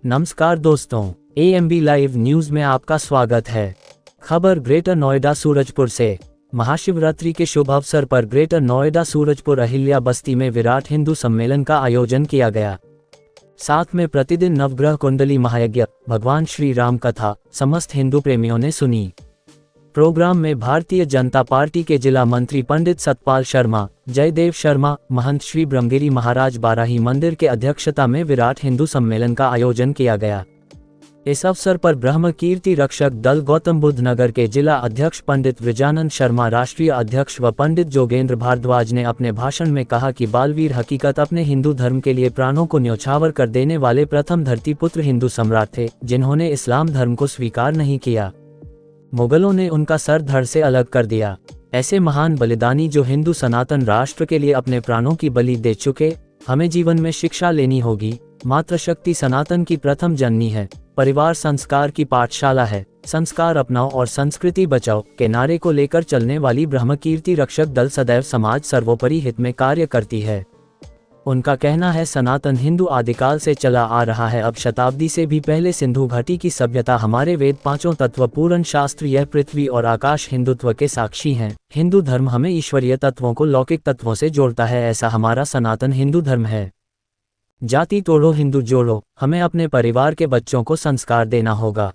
नमस्कार दोस्तों, AMB live news में आपका स्वागत है। खबर ग्रेटर नोएडा सूरजपुर से। महाशिवरात्रि के शुभ अवसर पर ग्रेटर नोएडा सूरजपुर अहिल्या बस्ती में विराट हिंदू सम्मेलन का आयोजन किया गया। साथ में प्रतिदिन नवग्रह कुंडली महायज्ञ, भगवान श्री राम कथा समस्त हिंदू प्रेमियों ने सुनी। प्रोग्राम में भारतीय जनता पार्टी के जिला मंत्री पंडित सतपाल शर्मा, जयदेव शर्मा, महंत श्री ब्रह्मगिरी महाराज बाराही मंदिर के अध्यक्षता में विराट हिंदू सम्मेलन का आयोजन किया गया। इस अवसर पर ब्रह्म कीर्ति रक्षक दल गौतम बुद्ध नगर के जिला अध्यक्ष पंडित विजानंद शर्मा, राष्ट्रीय अध्यक्ष व पंडित जोगेंद्र भारद्वाज ने अपने भाषण में कहा कि बालवीर हकीकत अपने हिंदू धर्म के लिए प्राणों को न्यौछावर कर देने वाले प्रथम धरतीपुत्र हिंदू सम्राट थे, जिन्होंने इस्लाम धर्म को स्वीकार नहीं किया। मुगलों ने उनका सर धड़ से अलग कर दिया। ऐसे महान बलिदानी जो हिंदू सनातन राष्ट्र के लिए अपने प्राणों की बलि दे चुके, हमें जीवन में शिक्षा लेनी होगी। मातृशक्ति सनातन की प्रथम जननी है। परिवार संस्कार की पाठशाला है। संस्कार अपनाओ और संस्कृति बचाओ के नारे को लेकर चलने वाली ब्रह्म कीर्ति रक्षक दल सदैव समाज सर्वोपरि हित में कार्य करती है। उनका कहना है, सनातन हिंदू आदिकाल से चला आ रहा है। अब शताब्दी से भी पहले सिंधु घाटी की सभ्यता, हमारे वेद, पांचों तत्व, पूर्ण शास्त्र, यह पृथ्वी और आकाश हिंदुत्व के साक्षी हैं। हिंदू धर्म हमें ईश्वरीय तत्वों को लौकिक तत्वों से जोड़ता है, ऐसा हमारा सनातन हिंदू धर्म है। जाति तोड़ो हिंदू जोड़ो, हमें अपने परिवार के बच्चों को संस्कार देना होगा,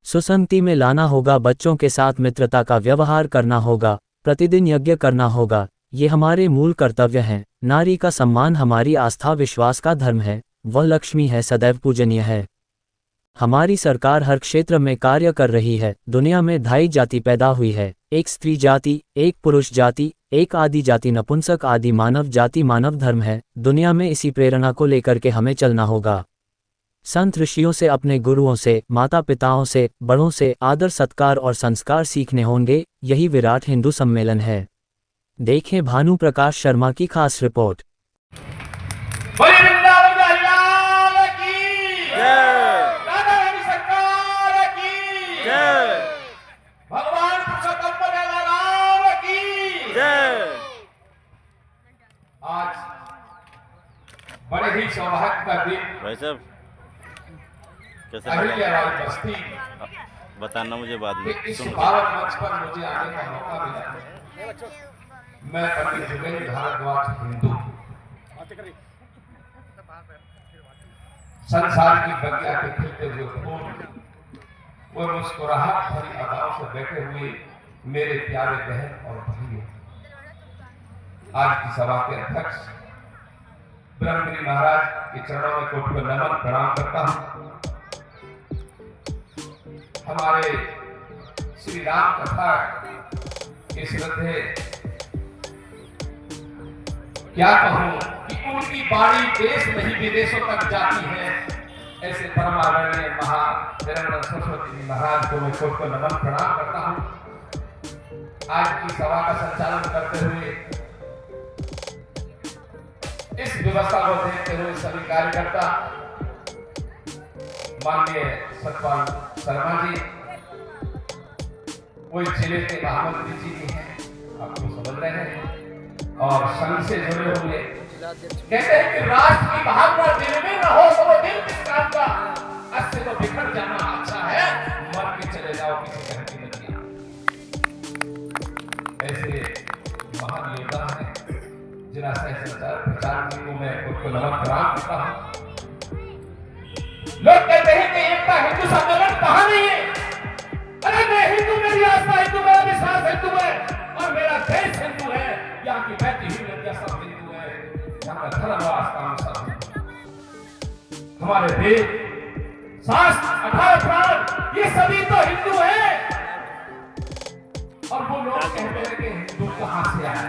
सुसंगति में लाना होगा, बच्चों के साथ मित्रता का व्यवहार करना होगा, प्रतिदिन यज्ञ करना होगा, ये हमारे मूल कर्तव्य हैं। नारी का सम्मान हमारी आस्था विश्वास का धर्म है, वह लक्ष्मी है, सदैव पूजनीय है। हमारी सरकार हर क्षेत्र में कार्य कर रही है। दुनिया में ढाई जाति पैदा हुई है, एक स्त्री जाति, एक पुरुष जाति, एक आदि जाति, नपुंसक आदि मानव जाति मानव धर्म है। दुनिया में इसी प्रेरणा को लेकर के हमें चलना होगा। संत ऋषियों से, अपने गुरुओं से, माता पिताओं से, बड़ों से आदर सत्कार और संस्कार सीखने होंगे। यही विराट हिंदू सम्मेलन है। देखें भानु प्रकाश शर्मा की खास रिपोर्ट। आज बड़े ही सौभाग्य का दिन भाई साहब, कैसे अहिल्याबाई बस्ती बताना मुझे बाद में। इस पावन मंच पर मुझे आने का मौका मिला। मैं पंडित जोगेंद्र भारद्वाज हिंदू संसार की बगिया के खिलते हुए फूल वो मुस्कुराहट भरी अदाओं से बैठे हुए मेरे प्यारे बहन और भाइयों, आज की सभा के अध्यक्ष ब्रह्मगिरी महाराज के चरणों में कोटि नमन प्रणाम करता हूं। हमारे श्री राम कथा के श्रद्धे क्या कहूं कि उनकी बाणी देश नहीं विदेशों तक जाती है। ऐसे परमादरणीय महादेव सरस्वती जी महाराज को मैं कोटि नमन प्रणाम करता हूं। आज की सभा का संचालन करते हुए, इस व्यवस्था को देखते हुए सभी कार्यकर्ता, माननीय सतपाल शर्मा जी, वो जिले के महामंत्री जी भी हैं, आपको समझ रहे हैं, और संघ से जुड़े हुए। कहते हैं कि राष्ट्र की भावना दिल में न हो तो वो दिल किस काम का। अस्से तो बिखर जाना अच्छा है, मर के चले जाओ किसी तरह की नदियां। ऐसे महान योद्धा हैं जिन्हें संचार प्रचार को मैं उनको नमन प्रणाम करता हूं। लोग कहते हैं कि एकता हिंदू सम्मेलन कहां नहीं है। अरे मैं हिंदू, मेरी आस्था हिंदू, मेरा विश्वास हिंदू है और मेरा देश हिंदू है। यहाँ की बहती हुई नदियां सब हिंदू है, यहाँ का धर्म और आस्था सब। हमारे वेद, शास्त्र, 18 प्राण, ये सभी तो हिंदू है। और वो लोग कहते हैं कि हिंदू कहां से आया।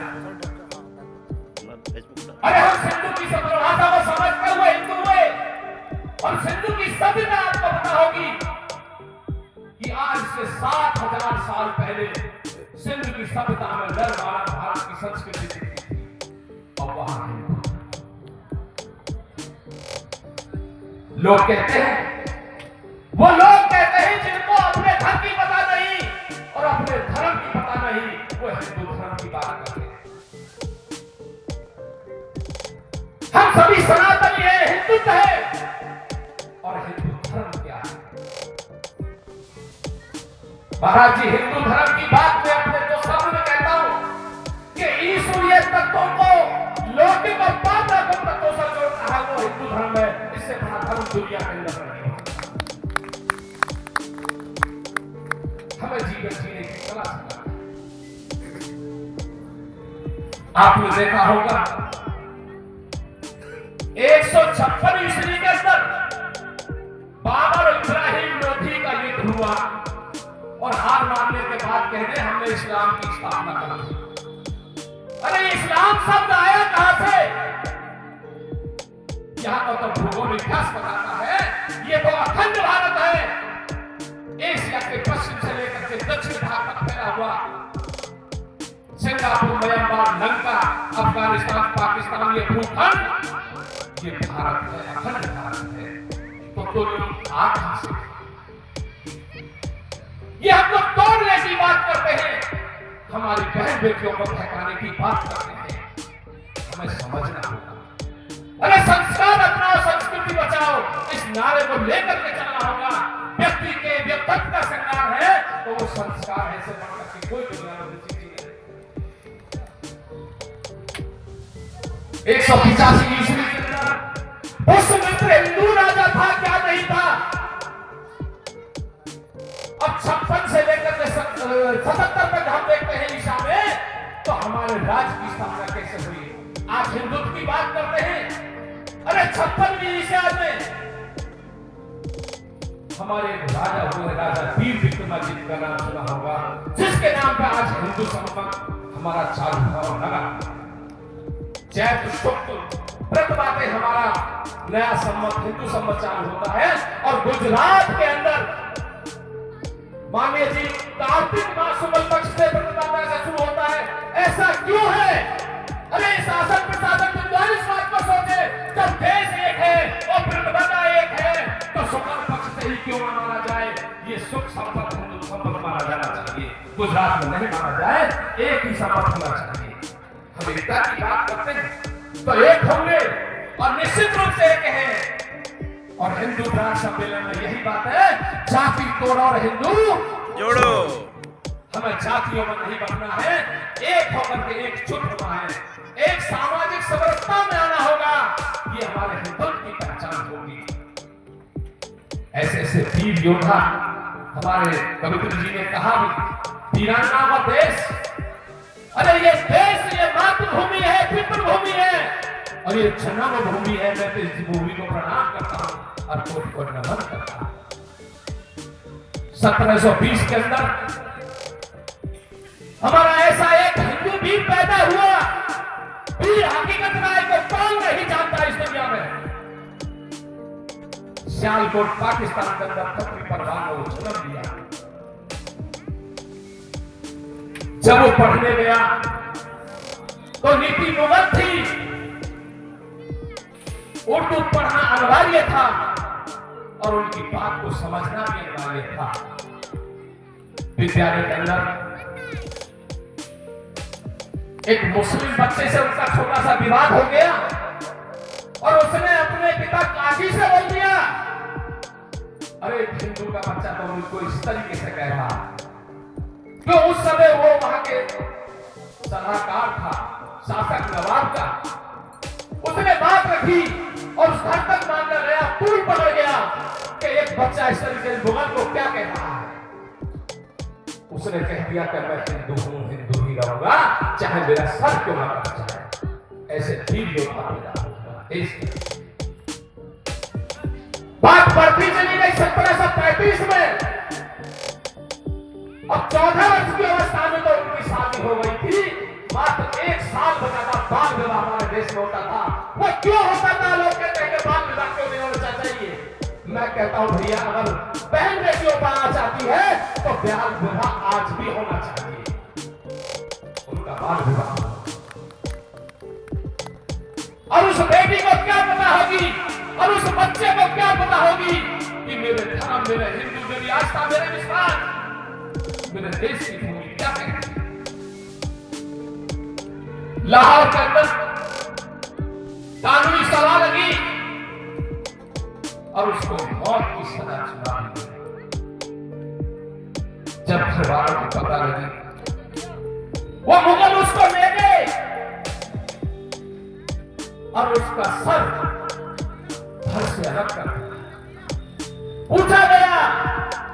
अरे हम सिंधु की सभ्यता को समझते हुए हिंदू हुए, और सिंधु की सभ्यता आपको पता होगी कि आज से 7000 साल पहले सिंधु की सभ्यता में नर मानव भारत की संस्कृति थी, और वहां लोग कहते हैं, वो लोग कहते हैं जिनको अपने धर्म की पता नहीं और अपने धर्म की पता नहीं, वो हिंदू धर्म की बात करते हैं। हम सभी सनातनी है, हिंदुत्व है, और महाराज जी, हिंदू धर्म की बात मैं अपने तो सामने कहता हूं कि ईश्वरीय तत्वों को लौकिक और पारलौकिक तत्वों से जोड़ता है वो हिंदू धर्म है। इससे बड़ा धर्म दुनिया के अंदर नहीं होता। हमें जीवन जीने की कला सिखाता है। आपने देखा होगा 156 ईस्वी के अंदर बाबर इब्राहिम लोधी का युद्ध हुआ और हार मानने के बाद कहते हमने इस्लाम की स्थापना कर दी। अरे इस्लाम शब्द आया कहां से? यहां तो भूगोल इतिहास बताता है, ये तो अखंड भारत है। एशिया के पश्चिम से लेकर के दक्षिण भाग तक फैला हुआ सिंगापुर, म्यांमार, लंका, अफगानिस्तान, पाकिस्तान, ये भूखंड ये भारत है, अखंड भारत है। तो लोग कहां से? ये हम लोग तोड़ने की बात करते हैं, हमारी बहन बेटियों को ठहराने की बात करते हैं। हमें समझना होगा। अरे संस्कार अपनाओ, संस्कृति बचाओ, इस नारे को लेकर के चलना होगा। व्यक्ति के व्यक्तित्व का श्रृंगार है तो वो संस्कार है, से बढ़कर के कोई दुनिया में चीज नहीं। 185 ईस्वी के अंदर उस मित्र हिंदू राजा था, क्या नहीं था? अब 56 से लेकर के 77 तक हम देखते हैं ईसा में, तो हमारे राज्य की स्थापना कैसे हुई? आज हिंदुत्व की बात करते हैं। अरे 56वीं ईसा में हमारे राजा हुए, राजा वीर विक्रमादित्य का नाम सुना होगा, जिसके नाम पर आज हिंदू संवत हमारा चालू हुआ और लगा। चैत्र शुक्ल प्रतिबाते हमारा नया संवत, हिंदू संवत चालू होता है और गुजरात के अंदर मानिए जी कार्तिक मास शुक्ल पक्ष से प्रतिबाता ऐसा शुरू होता है। ऐसा क्यों है? अरे शासन प्रशासन विद्वान इस बात को सोचे, जब देश एक है और प्रतिबाता एक है तो शुक्ल पक्ष से ही क्यों माना जाए? ये सुख संपत्ति हिंदू संपत्ति माना जाना चाहिए, गुजरात में नहीं माना जाए, एक ही संपत्ति होना चाहिए। हम एकता की बात करते हैं तो एक होंगे और निश्चित रूप से एक है। और हिंदू राष्ट्र सम्मेलन में यही बात है, जाति तोड़ो और हिंदू जोड़ो। हमें जातियों में नहीं बनना है, एक होकर के एकजुट होना है, एक सामाजिक समरसता में आना होगा। ये हमारे हिंदुत्व की पहचान होगी। ऐसे ऐसे वीर योद्धा हमारे कबीर जी ने कहा, वीरांगना का देश। अरे ये देश, ये मातृभूमि है, पितृभूमि है और ये जन्म भूमि है। मैं तो इस भूमि को प्रणाम करता हूं और कोटि कोटि नमन करता हूं। 1720 के अंदर हमारा ऐसा एक हिंदू वीर पैदा हुआ, वीर हकीकत राय को कौन नहीं जानता इस दुनिया में। सियालकोट पाकिस्तान के अंदर खत्री परवान को जन्म दिया। जब वो पढ़ने गया तो नीति मुगल थी, उर्दू पढ़ना अनिवार्य था और उनकी बात को समझना भी अनिवार्य था। विद्यालय के अंदर एक मुस्लिम बच्चे से उसका छोटा सा विवाद हो गया और उसने अपने पिता काजी से बोल दिया, अरे हिंदू का बच्चा तो उनको इस तरीके से कह रहा। तो उस समय वो वहां के सलाहकार था, शासक नवाब का, उसने बात रखी और उस घर तक मानना गया, पुल पकड़ गया कि एक बच्चा इस तरीके से मुगल को क्या कह रहा है। उसने कह दिया कि मैं हिंदू हूं, हिंदू ही रहूंगा, चाहे मेरा सर क्यों ना कट जाए। ऐसे वीर योद्धा पैदा होगा देश में। बात बढ़ती चली गई 1735 में। अब 14 वर्ष की अवस्था में तो उनकी शादी हो गई थी। मात्र 1 साल बचा था, बाल विवाह हमारे देश में होता था। वो क्यों होता था? लोग कहते हैं कि बाल विवाह क्यों नहीं होना चाहिए। मैं कहता हूं भैया, अगर बहन बेटियों पाना चाहती है तो बाल विवाह आज भी होना चाहिए, उनका बाल विवाह। और उस बेटी को क्या पता होगी और उस बच्चे को क्या पता होगी कि मेरे धर्म, मेरे हिंदू, मेरी आस्था, मेरे विश्वास, मेरे देश की भूमि क्या कहती है। लाहौर के अंदर कानूनी सलाह लगी और उसको मौत की सजा सुना दी। जब जब सवालों को पता लगी, वो मुगल उसको ले गए और उसका सर धड़ से अलग कर दिया। पूछा गया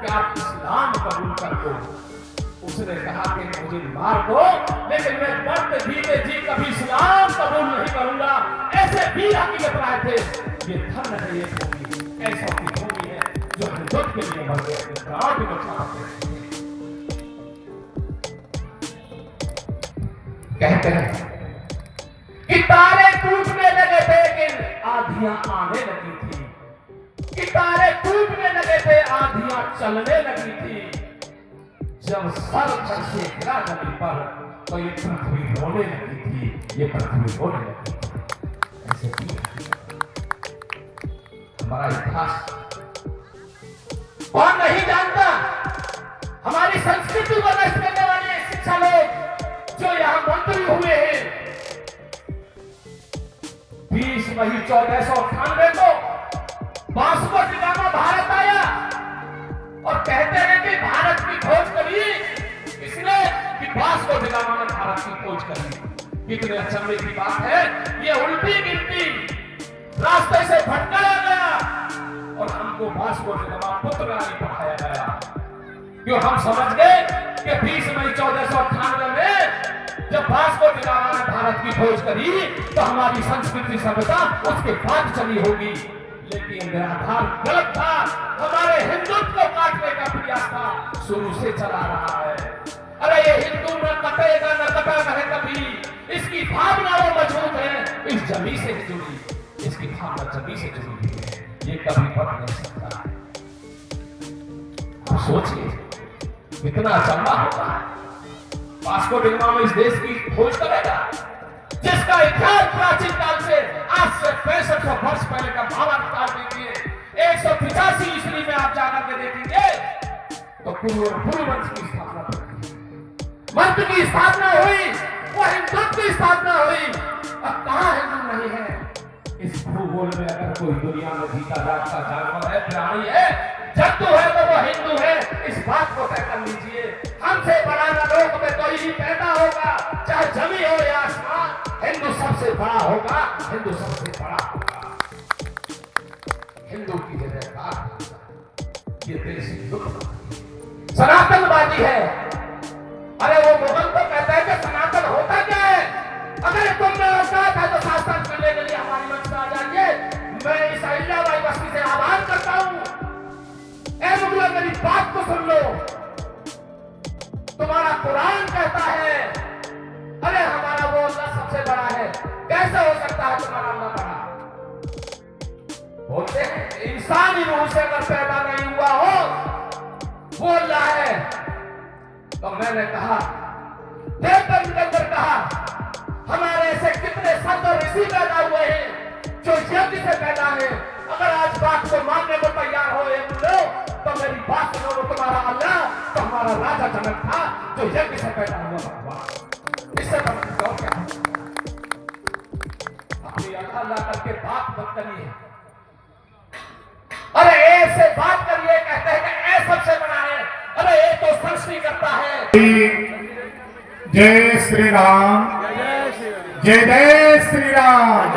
कि आप इस्लाम कबूल कर दो। उसने कहा कि मुझे मार दो, लेकिन मैं मरते जीते जी कभी इस्लाम कबूल नहीं करूंगा। ऐसे भी हकीकत राय थे। ये धन है, ये भूमि ऐसा की भूमि है जो हिंदुत्व के लिए मर गए, प्राण की रक्षा करते हैं। कहते हैं कि तारे टूटने लगे थे, लेकिन आंधियां आने लगी थी। कि तारे टूटने लगे थे, आंधियां चलने लगी थी। जब सर धड़ से गिरा जमीन पर, तो ये पृथ्वी रोने लगी थी, ये पृथ्वी रोने लगी थी। ऐसे भी हमारा इतिहास कौन नहीं जानता। हमारी संस्कृति को नष्ट करने वाले शिक्षा लोग जो यहां मंत्री हुए हैं, 20 मई 1498 को वास्को डी गामा भारत आया और कहते हैं कि भारत की खोज करी इसने, कि वास्को डी गामा ने भारत की खोज करी। कितने अचंभे की बात है, ये उल्टी गिनती रास्ते से भटकाया गया और हमको वास्को डी गामा पुत्र रानी पढ़ाया गया। क्यों? हम समझ गए कि 20 मई 1498 में जब वास्को डी गामा ने भारत की खोज करी तो हमारी संस्कृति सभ्यता उसके बाद चली होगी। लेकिन मेरा आधार गलत था। हमारे हिंदुत्व को काटने का प्रयास था, शुरू से चला रहा है। अरे ये हिंदू न कटेगा न कटा रहे कभी, इसकी भावना वो मजबूत है, इस जमी से जुड़ी, इसकी भावना जमी से जुड़ी हुई है, ये कभी फट नहीं सकता। आप सोचिए कितना अचंभा होगा। वास्को डी गामा इस देश की खोज करेगा जिसका इतिहास प्राचीन काल से आज से 6500 वर्ष पहले का भावार्थ निकाल देंगे। 185 ईस्वी में आप जाकर के देखेंगे तो कुरुवंश की स्थापना हुई, मंत्र की स्थापना हुई, वो हिंदुत्व की स्थापना हुई। अब कहां हिंदू नहीं है इस भूगोल में? अगर कोई दुनिया में जीता जागता जानवर है, प्राणी है, जंतु है तो वो हिंदू है। इस बात को तय कर लीजिए। हमसे बड़ा न लोक में कोई ही पैदा होगा, चाहे जमी हो या आसमान, हिंदू सबसे बड़ा होगा, हिंदू सबसे बड़ा होगा। हिंदू की जगह ये देश हिंदू सनातनवादी है। अरे वो मुगल तो कहता है कि सनातन होता क्या है? अगर तुमने औकात है तो शासन करने के लिए हमारी मंच में आ जाइए। मैं इस अहिल्याबाई बस्ती से आह्वान करता हूं, ऐ मुगलों मेरी बात को सुन लो। तुम्हारा कुरान कहता है अरे हमारा वो अल्लाह सबसे बड़ा है, कैसे हो सकता है तुम्हारा अल्लाह बड़ा? बोलते हैं इंसानी रूह से अगर पैदा नहीं हुआ हो वो अल्लाह है। तो मैंने कहा देवतंत्र के अंदर कहा हमारे ऐसे कितने संत और ऋषि पैदा हुए हैं जो यज्ञ से पैदा है। अगर आज बात को मानने को तैयार हो तो मेरी बात सुनो, तुम्हारा अल्लाह तो हमारा राजा जनक था जो यज्ञ से पैदा हुआ भगवान। इससे बड़ा और क्या? अपनी अल्लाह अल्लाह करके बात मत करिए। अरे ऐसे बात करिए, कहते हैं कि ऐ सबसे बड़ा है। अरे ये तो सृष्टि करता है। जय श्री राम, जय जय श्री राम,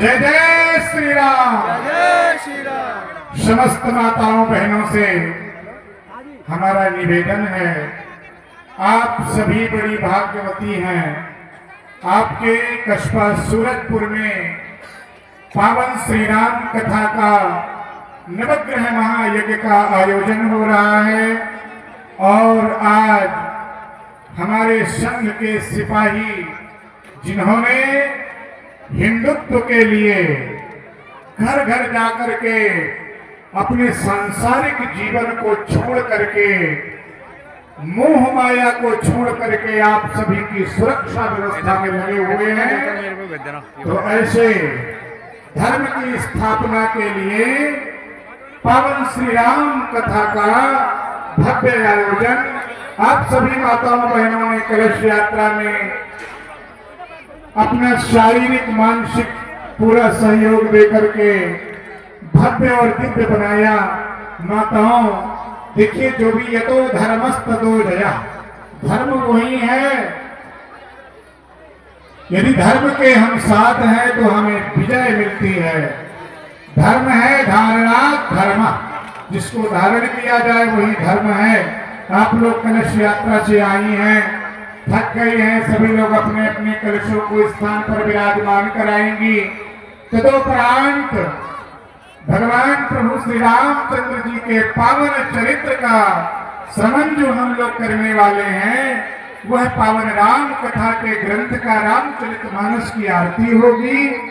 जय जय श्री राम। समस्त माताओं बहनों से हमारा निवेदन है, आप सभी बड़ी भाग्यवती हैं। आपके कस्बा सूरजपुर में पावन श्री राम कथा का नवग्रह महायज्ञ का आयोजन हो रहा है और आज हमारे संघ के सिपाही जिन्होंने हिंदुत्व के लिए घर घर जाकर के अपने सांसारिक जीवन को छोड़ करके, मोह माया को छोड़ करके आप सभी की सुरक्षा व्यवस्था में लगे हुए हैं, तो ऐसे धर्म की स्थापना के लिए पावन श्री राम कथा का भव्य आयोजन आप सभी माताओं बहनों ने कलश यात्रा में अपना शारीरिक मानसिक पूरा सहयोग देकर के भव्य और दिव्य बनाया। माताओं देखिए, जो भी यतो धर्मस्ततो जया, धर्म वही है। यदि धर्म के हम साथ हैं तो हमें विजय मिलती है। धर्म है धारणा धर्म, जिसको धारण किया जाए वही धर्म है। आप लोग कलश यात्रा से आई हैं, थक गई हैं, सभी लोग अपने अपने कलशों को स्थान पर विराजमान कराएंगी। तदोपरांत भगवान प्रभु श्री रामचंद्र जी के पावन चरित्र का श्रवण जो हम लोग करने वाले हैं, वह पावन राम कथा के ग्रंथ का रामचरितमानस की आरती होगी।